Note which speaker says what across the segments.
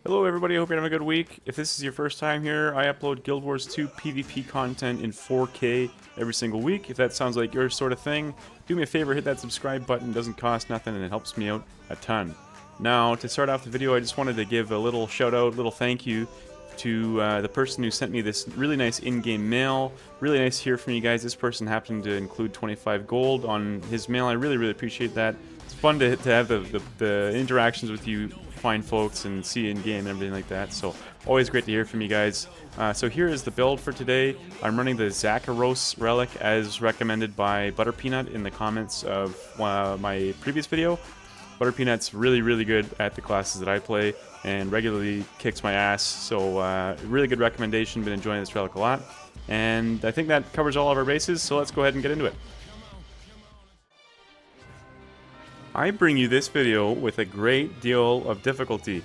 Speaker 1: Hello everybody, I hope you're having a good week. If this is your first time here, I upload Guild Wars 2 PvP content in 4K every single week. If that sounds like your sort of thing, do me a favor, hit that subscribe button. It doesn't cost nothing and it helps me out a ton. Now, to start off the video, I just wanted to give a little shout out, little thank you to the person who sent me this really nice in-game mail. Really nice to hear from you guys. This person happened to include 25 gold on his mail. I really appreciate that. It's fun to have the interactions with you fine folks and see in game and everything like that, so always great to hear from you guys. So here is the build for today. I'm running the Zakharos relic as recommended by Butterpeanut in the comments of my previous video. Butterpeanut's really good at the classes that I play and regularly kicks my ass, so really good recommendation. Been enjoying this relic a lot, and I think that covers all of our bases, so let's go ahead and get into it. I bring you this video with a great deal of difficulty.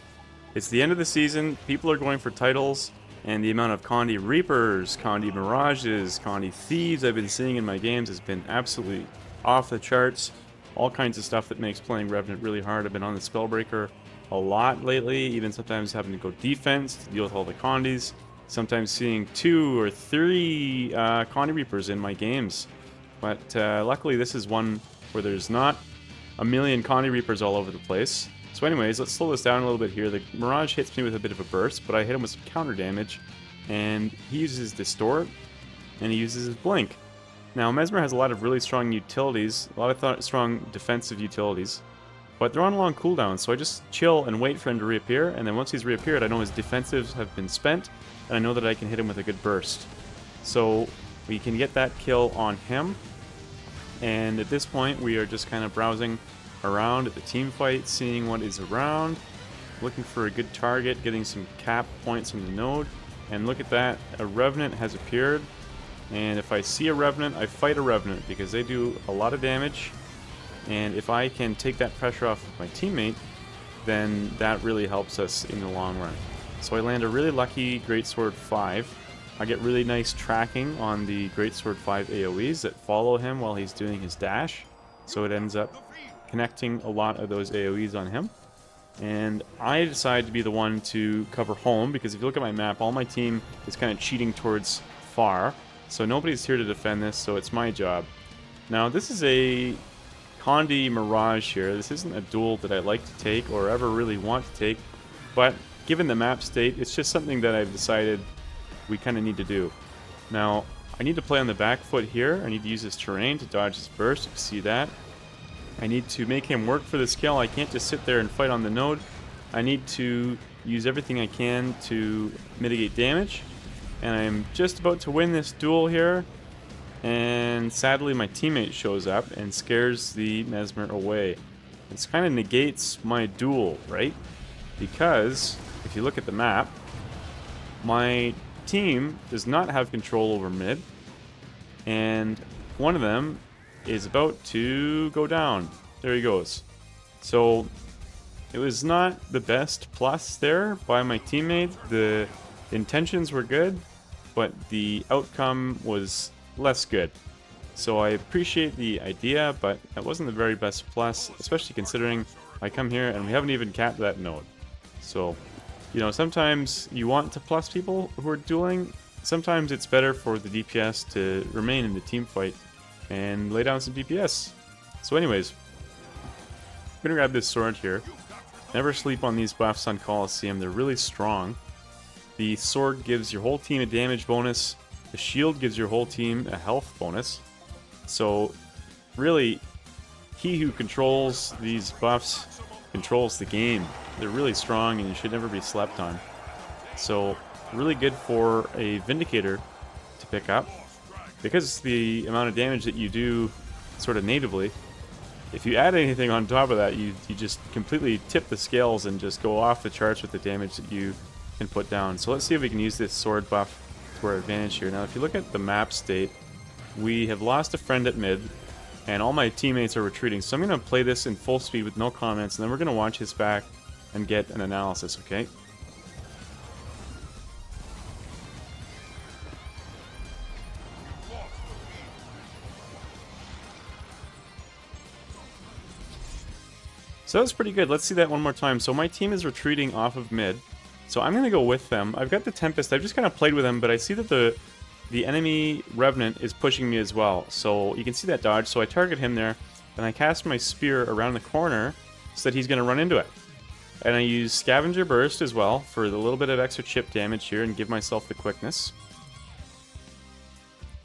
Speaker 1: It's the end of the season, people are going for titles, and the amount of condi reapers, condi mirages, condi thieves I've been seeing in my games has been absolutely off the charts. All kinds of stuff that makes playing Revenant really hard. I've been on the Spellbreaker a lot lately, even sometimes having to go defense to deal with all the condis. Sometimes seeing 2 or 3 condi reapers in my games. But luckily this is one where there's not a million condi reapers all over the place. So anyways, let's slow this down a little bit here. The Mirage hits me with a bit of a burst, but I hit him with some counter damage, and he uses Distort, and he uses his Blink. Now, Mesmer has a lot of really strong utilities, a lot of strong defensive utilities, but they're on long cooldowns, so I just chill and wait for him to reappear, and then once he's reappeared, I know his defensives have been spent, and I know that I can hit him with a good burst. So we can get that kill on him. And at this point, we are just kind of browsing around at the team fight, seeing what is around, looking for a good target, getting some cap points on the node. And look at that, a Revenant has appeared. And if I see a Revenant, I fight a Revenant because they do a lot of damage. And if I can take that pressure off of my teammate, then that really helps us in the long run. So I land a really lucky Greatsword 5. I get really nice tracking on the Greatsword 5 AoEs that follow him while he's doing his dash, so it ends up connecting a lot of those AoEs on him. And I decide to be the one to cover home, because if you look at my map, all my team is kind of cheating towards far, so nobody's here to defend this, so it's my job. Now, this is a condi mirage here. This isn't a duel that I like to take or ever really want to take, but given the map state, it's just something that I've decided we kind of need to do. Now, I need to play on the back foot here. I need to use this terrain to dodge his burst. You can see that. I need to make him work for this kill. I can't just sit there and fight on the node. I need to use everything I can to mitigate damage. And I'm just about to win this duel here. And sadly, my teammate shows up and scares the Mesmer away. This kind of negates my duel, right? Because if you look at the map, my team does not have control over mid, and one of them is about to go down. There he goes. So it was not the best plus there by my teammate. The intentions were good, but the outcome was less good. So I appreciate the idea, but that wasn't the very best plus, especially considering I come here and we haven't even capped that node. So, you know, sometimes you want to plus people who are dueling. Sometimes it's better for the DPS to remain in the team fight and lay down some DPS. So anyways, I'm gonna grab this sword here. Never sleep on these buffs on Coliseum, they're really strong. The sword gives your whole team a damage bonus. The shield gives your whole team a health bonus. So really, he who controls these buffs controls the game. They're really strong and you should never be slept on. So really good for a Vindicator to pick up, because the amount of damage that you do sort of natively, if you add anything on top of that, you just completely tip the scales and just go off the charts with the damage that you can put down. So let's see if we can use this sword buff to our advantage here. Now if you look at the map state, we have lost a friend at mid, and all my teammates are retreating. So I'm going to play this in full speed with no comments, and then we're going to watch his back and get an analysis, okay? So that was pretty good. Let's see that one more time. So my team is retreating off of mid, So I'm going to go with them. I've got the Tempest. I've just kind of played with him, but I see that the enemy Revenant is pushing me as well. So you can see that dodge. So I target him there, and I cast my spear around the corner so that he's going to run into it. And I use Scavenger Burst as well for the little bit of extra chip damage here and give myself the quickness.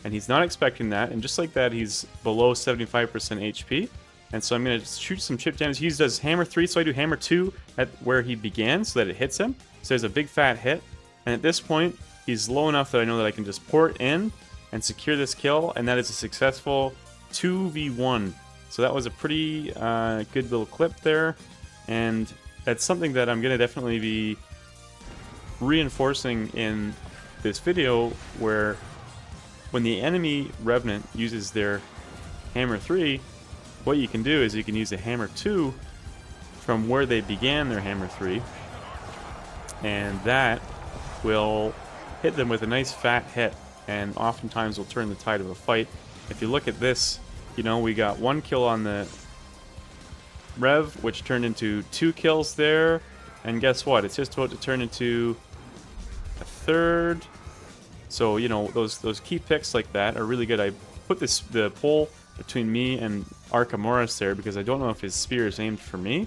Speaker 1: And he's not expecting that, and just like that, he's below 75% HP. And so I'm going to shoot some chip damage. He does Hammer 3, so I do Hammer 2 at where he began so that it hits him. So there's a big fat hit. And at this point, he's low enough that I know that I can just pour it in and secure this kill, and that is a successful 2v1. So that was a pretty good little clip there, and that's something that I'm going to definitely be reinforcing in this video, where when the enemy Revenant uses their Hammer 3, what you can do is you can use a Hammer 2 from where they began their Hammer 3, and that will hit them with a nice fat hit, and oftentimes will turn the tide of a fight. If you look at this, you know, we got 1 kill on the Rev, which turned into 2 kills there, and guess what? It's just about to turn into a 3rd. So, you know, those key picks like that are really good. I put the pole between me and Archimedes there because I don't know if his spear is aimed for me.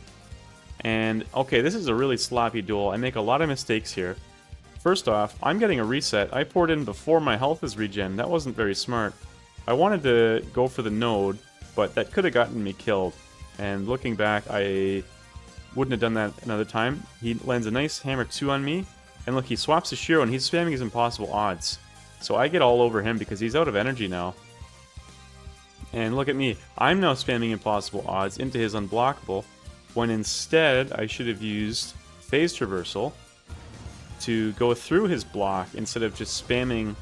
Speaker 1: And, okay, this is a really sloppy duel. I make a lot of mistakes here. First off, I'm getting a reset. I poured in before my health is regen. That wasn't very smart. I wanted to go for the node, but that could have gotten me killed. And looking back, I wouldn't have done that another time. He lands a nice Hammer 2 on me. And look, he swaps to Shiro, and he's spamming his impossible odds. So I get all over him because he's out of energy now. And look at me. I'm now spamming impossible odds into his unblockable, when instead I should have used phase traversal to go through his block instead of just spamming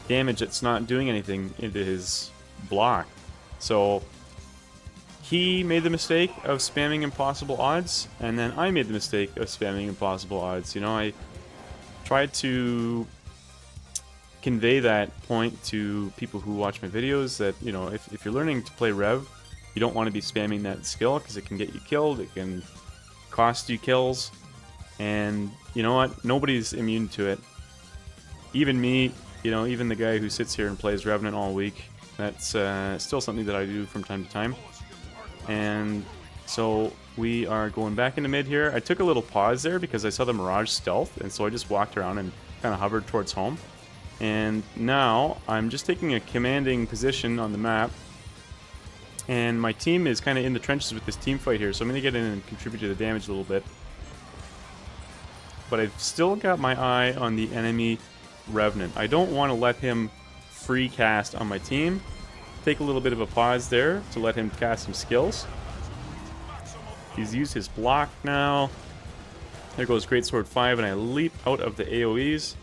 Speaker 1: damage that's not doing anything into his block. So he made the mistake of spamming impossible odds, and then I made the mistake of spamming impossible odds. You know, I tried to convey that point to people who watch my videos that, you know, if you're learning to play Rev, you don't want to be spamming that skill because it can get you killed, it can cost you kills, and you know what? Nobody's immune to it. Even me, you know, even the guy who sits here and plays Revenant all week, that's still something that I do from time to time. And so we are going back into mid here. I took a little pause there because I saw the Mirage stealth, and so I just walked around and kind of hovered towards home. And now I'm just taking a commanding position on the map, and my team is kind of in the trenches with this team fight here, so I'm going to get in and contribute to the damage a little bit. But I've still got my eye on the enemy Revenant. I don't want to let him free cast on my team. Take a little bit of a pause there to let him cast some skills. He's used his block now. There goes Greatsword 5, and I leap out of the AoEs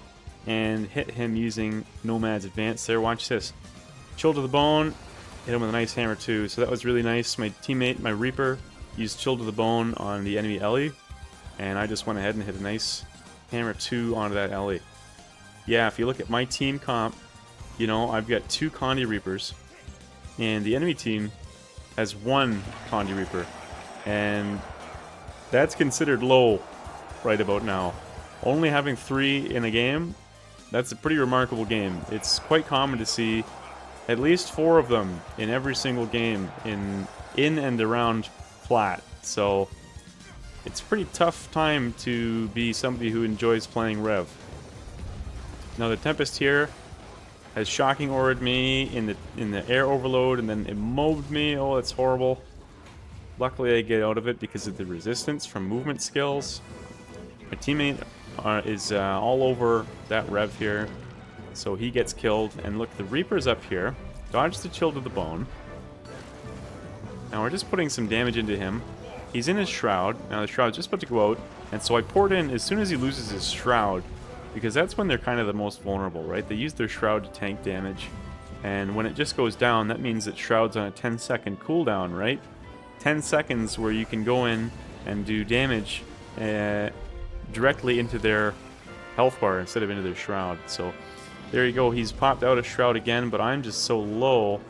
Speaker 1: and hit him using Nomad's Advance there. Watch this. Chill to the Bone, hit him with a nice Hammer 2. So that was really nice. My teammate, my Reaper, used Chill to the Bone on the enemy Ellie, and I just went ahead and hit a nice Hammer 2 onto that Ellie. Yeah, if you look at my team comp, you know, I've got 2 Condi Reapers, and the enemy team has 1 Condi Reaper, and that's considered low right about now. Only having 3 in a game, that's a pretty remarkable game. It's quite common to see at least 4 of them in every single game in and around Plat. So it's a pretty tough time to be somebody who enjoys playing Rev. Now the Tempest here has shocking aurored me in the air overload, and then it mobbed me. Oh, that's horrible. Luckily I get out of it because of the resistance from movement skills. My teammate is all over that Rev here, so he gets killed. And look, the Reaper's up here. Dodge the Chill to the Bone. Now we're just putting some damage into him. He's in his Shroud. Now the Shroud's just about to go out, and so I poured in as soon as he loses his Shroud, because that's when they're kind of the most vulnerable, right? They use their Shroud to tank damage, and when it just goes down, that means that Shroud's on a 10-second cooldown, right? 10 seconds where you can go in and do damage directly into their health bar instead of into their Shroud. So there you go. He's popped out a Shroud again, but I'm just so low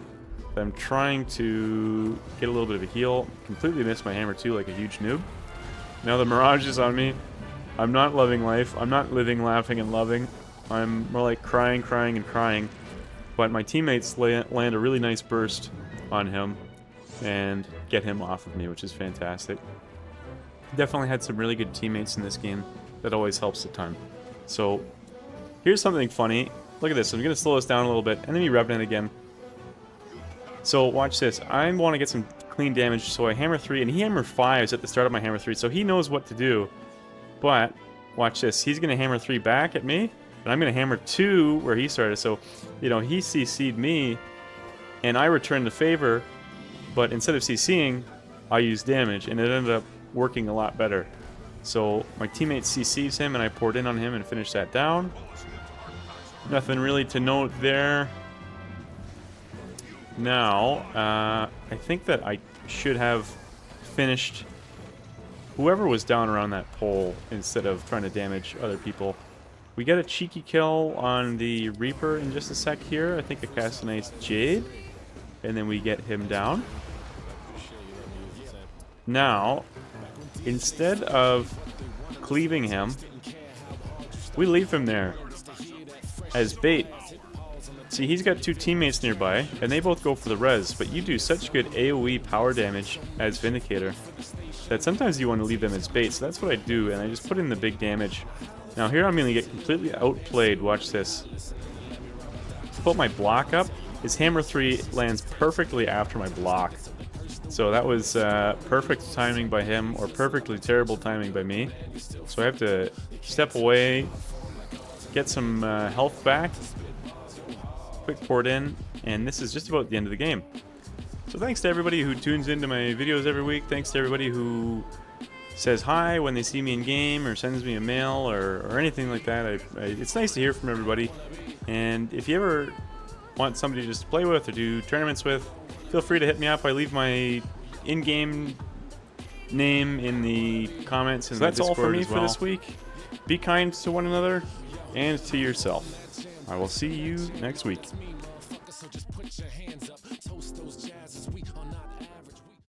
Speaker 1: that I'm trying to get a little bit of a heal. Completely missed my Hammer 2 like a huge noob. Now the Mirage is on me. I'm not loving life. I'm not living, laughing, and loving. I'm more like crying, crying, and crying. But my teammates land a really nice burst on him and get him off of me, which is fantastic. Definitely had some really good teammates in this game. That always helps a ton. So, here's something funny. Look at this. I'm going to slow this down a little bit. Enemy Revenant again. So, watch this. I want to get some clean damage, so I hammer 3, and he hammered 5s at the start of my hammer 3, so he knows what to do. But, watch this. He's going to hammer 3 back at me, and I'm going to hammer 2 where he started. So, you know, he CC'd me, and I returned the favor, but instead of CCing, I used damage, and it ended up working a lot better. So, my teammate CC's him, and I poured in on him and finished that down. Nothing really to note there. Now, I think that I should have finished whoever was down around that pole instead of trying to damage other people. We get a cheeky kill on the Reaper in just a sec here. I think I cast a nice Jade, and then we get him down. Now, instead of cleaving him, we leave him there as bait. See, he's got 2 teammates nearby, and they both go for the res, but you do such good AoE power damage as Vindicator that sometimes you want to leave them as bait, so that's what I do, and I just put in the big damage. Now here I'm going to get completely outplayed. Watch this. To put my block up, his hammer 3 lands perfectly after my block. So that was perfect timing by him, or perfectly terrible timing by me. So I have to step away, get some health back, quick port in, and this is just about the end of the game. So thanks to everybody who tunes into my videos every week. Thanks to everybody who says hi when they see me in game, or sends me a mail, or anything like that. It's nice to hear from everybody. And if you ever want somebody just to play with or do tournaments with, feel free to hit me up. I leave my in-game name in the comments. And so that's all for me for this week. Be kind to one another and to yourself. I will see you next week. So just put your hands up, toast those jazzes, we